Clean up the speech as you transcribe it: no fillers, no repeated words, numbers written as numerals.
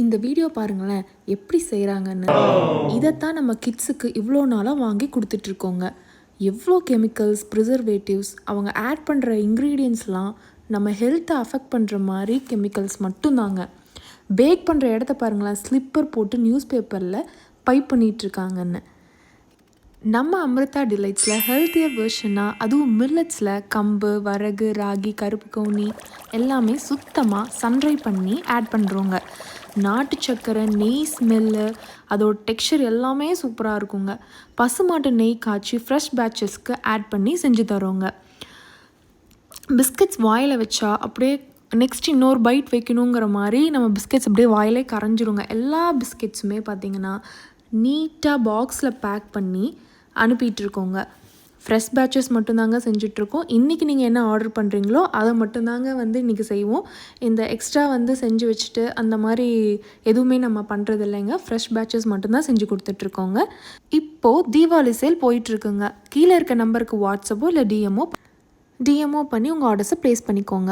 இந்த வீடியோ பாருங்களேன் எப்படி செய்கிறாங்கன்னு. இதைத்தான் நம்ம கிட்ஸுக்கு இவ்வளோ நாளாக வாங்கி கொடுத்துட்ருக்கோங்க. எவ்வளோ கெமிக்கல்ஸ், ப்ரிசர்வேட்டிவ்ஸ், அவங்க ஆட் பண்ணுற இன்க்ரீடியன்ஸ்லாம் நம்ம ஹெல்த்தை அஃபெக்ட் பண்ணுற மாதிரி கெமிக்கல்ஸ் மட்டும்தாங்க. பேக் பண்ணுற இடத்த பாருங்களேன், ஸ்லிப்பர் போட்டு நியூஸ் பேப்பரில் பைப் பண்ணிகிட்ருக்காங்கன்னு. நம்ம அமிர்தா டிலைட்ஸில் ஹெல்த்தியர் வெர்ஷனாக, அதுவும் மில்லட்ஸில் கம்பு, வரகு, ராகி, கருப்பு கவுனி எல்லாமே சுத்தமாக சன்ட்ரை பண்ணி ஆட் பண்ணுறோங்க. நாட்டு சக்கரை, நெய் ஸ்மெல்லு, அதோட டெக்ஸ்சர் எல்லாமே சூப்பராக இருக்குங்க. பசுமாட்டு நெய் காய்ச்சி ஃப்ரெஷ் பேட்சஸ்க்கு ஆட் பண்ணி செஞ்சு தரோங்க. பிஸ்கட்ஸ் வாயில் வச்சா அப்படியே நெக்ஸ்ட் இன்னொரு பைட் வைக்கணுங்கிற மாதிரி நம்ம பிஸ்கெட்ஸ் அப்படியே வாயிலே கரைஞ்சிருங்க. எல்லா பிஸ்கெட்ஸுமே பார்த்திங்கன்னா நீட்டாக பாக்ஸில் பேக் பண்ணி அனுப்பிட்டுருக்கோங்க. ஃப்ரெஷ் பேட்சஸ் மட்டும்தாங்க செஞ்சிட்ருக்கோம். இன்றைக்கி நீங்கள் என்ன ஆர்டர் பண்ணுறீங்களோ அதை மட்டும்தாங்க இன்றைக்கி செய்வோம். இந்த எக்ஸ்ட்ரா செஞ்சு வச்சுட்டு அந்த மாதிரி எதுவுமே நம்ம பண்ணுறது இல்லைங்க. ஃப்ரெஷ் பேட்சஸ் மட்டும்தான் செஞ்சு கொடுத்துட்ருக்கோங்க. இப்போது தீபாவளி சேல் போயிட்டுருக்குங்க. கீழே இருக்க நம்பருக்கு வாட்ஸ்அப்போ இல்லை டிஎம்ஓ பண்ணி உங்கள் ஆர்டர்ஸை ப்ளேஸ் பண்ணிக்கோங்க.